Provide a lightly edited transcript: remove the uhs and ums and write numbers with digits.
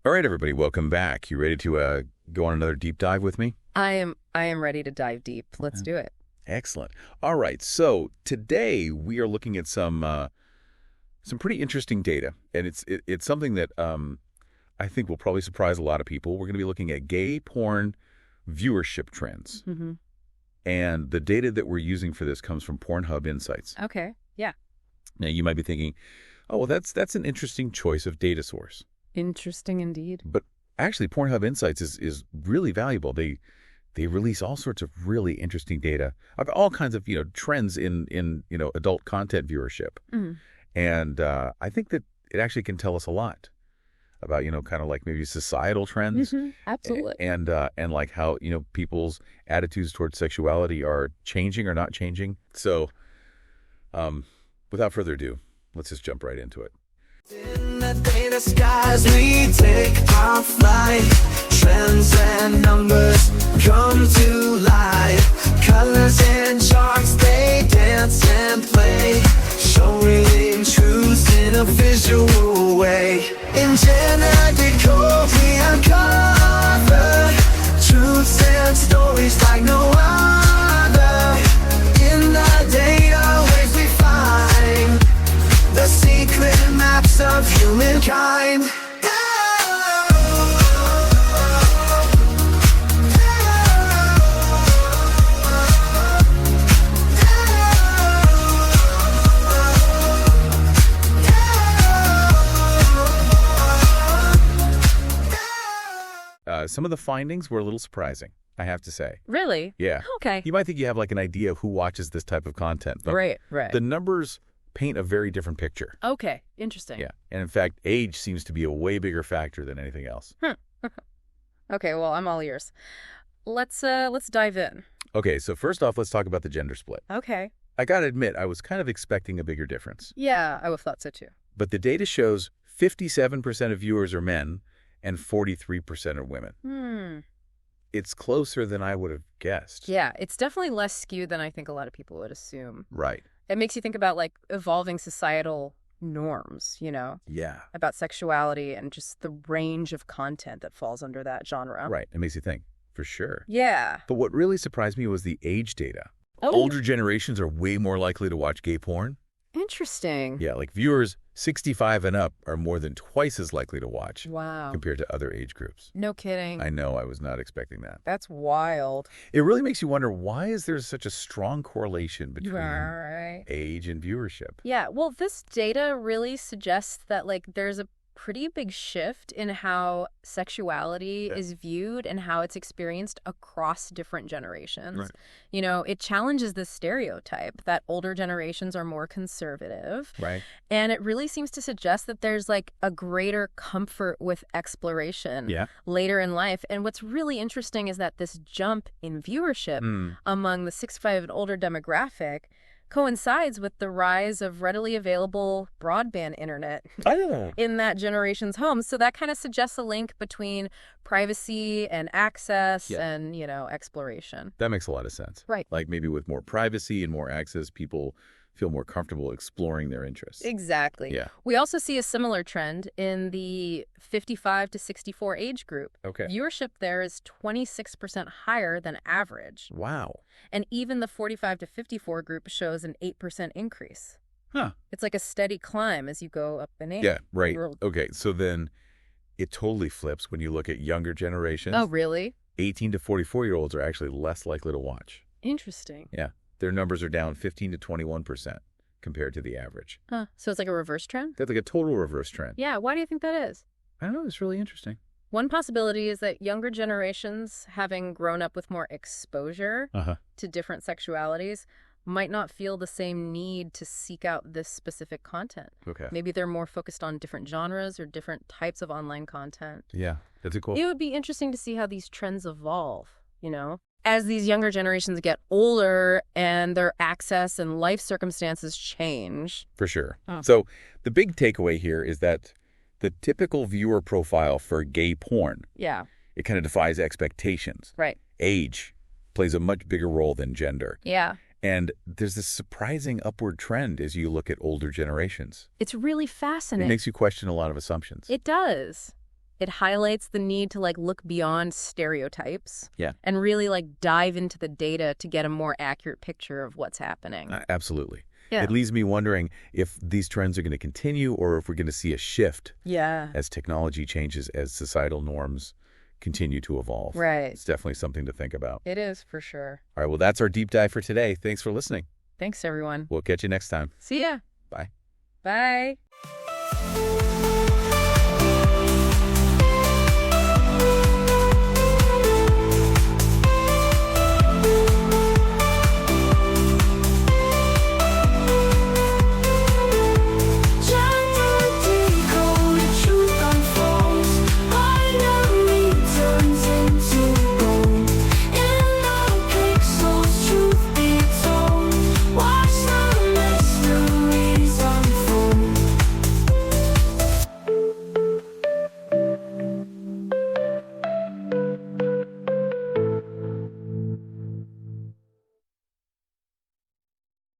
All right, everybody, welcome back. You ready to go on another deep dive with me? I am ready to dive deep. Let's do it. Excellent. All right, so today we are looking at some pretty interesting data, and it's something that I think will probably surprise a lot of people. We're going to be looking at gay porn viewership trends. Mm-hmm. And the data that we're using for this comes from Pornhub Insights. Okay, yeah. Now, you might be thinking, oh, well, that's an interesting choice of data source. Interesting indeed. But actually, Pornhub Insights is really valuable. They release all sorts of really interesting data of all kinds of trends in adult content viewership, and I think that it actually can tell us a lot about kind of like maybe societal trends, absolutely, and like how people's attitudes towards sexuality are changing or not changing. So, without further ado, let's just jump right into it. In the data skies we take our flight, trends and numbers come to life, colors and charts they dance and play, showing truths in a visual way. In GenderDecoded we uncover truths and stories like no other. In the data waves we find the secret maps of humankind. Some of the findings were a little surprising, I have to say. Really? Yeah. Okay. You might think you have like an idea of who watches this type of content, but Right. the numbers paint a very different picture. Okay, interesting. Yeah. And in fact, age seems to be a way bigger factor than anything else. Okay, well, I'm all ears. Let's dive in. Okay, so first off, let's talk about the gender split. Okay. I gotta admit, I was kind of expecting a bigger difference. Yeah, I would have thought so too. But the data shows 57% of viewers are men and 43% are women. It's closer than I would have guessed. Yeah, it's definitely less skewed than I think a lot of people would assume. Right. It makes you think about like evolving societal norms, Yeah. about sexuality and just the range of content that falls under that genre. Right. It makes you think, for sure. Yeah. But what really surprised me was the age data. Oh. Older generations are way more likely to watch gay porn. Interesting. Yeah, like viewers 65 and up are more than twice as likely to watch Wow. compared to other age groups. No kidding. I know, I was not expecting that. That's wild. It really makes you wonder, why is there such a strong correlation between Right. age and viewership? Yeah, well, this data really suggests that there's a pretty big shift in how sexuality is viewed and how it's experienced across different generations. Right. It challenges this stereotype that older generations are more conservative. Right. And it really seems to suggest that there's a greater comfort with exploration later in life. And what's really interesting is that this jump in viewership among the 65 and older demographic coincides with the rise of readily available broadband internet in that generation's homes. So that kind of suggests a link between privacy and access and, exploration. That makes a lot of sense. Right. Like maybe with more privacy and more access, people feel more comfortable exploring their interests. Exactly. Yeah. We also see a similar trend in the 55 to 64 age group. Okay. Viewership there is 26% higher than average. Wow. And even the 45 to 54 group shows an 8% increase. Huh. It's like a steady climb as you go up in age. Yeah, right. Okay, so then it totally flips when you look at younger generations. Oh, really? 18 to 44-year-olds are actually less likely to watch. Interesting. Yeah. Their numbers are down 15 to 21% compared to the average. Huh. So it's like a reverse trend? That's like a total reverse trend. Yeah. Why do you think that is? I don't know. It's really interesting. One possibility is that younger generations, having grown up with more exposure to different sexualities, might not feel the same need to seek out this specific content. Okay. Maybe they're more focused on different genres or different types of online content. Yeah, that's a cool. It would be interesting to see how these trends evolve, as these younger generations get older and their access and life circumstances change. For sure. So the big takeaway here is that the typical viewer profile for gay porn, it kind of defies expectations. Right. Age plays a much bigger role than gender. Yeah. And there's this surprising upward trend as you look at older generations. It's really It fascinating. makes you question a lot of assumptions. It does. It highlights the need to look beyond stereotypes. Yeah. And really dive into the data to get a more accurate picture of what's happening. Absolutely. Yeah. It leaves me wondering if these trends are going to continue or if we're going to see a shift as technology changes, as societal norms continue to evolve. Right. It's definitely something to think about. It is, for sure. All right, well, that's our deep dive for today. Thanks for listening. Thanks, everyone. We'll catch you next time. See ya. Bye. Bye.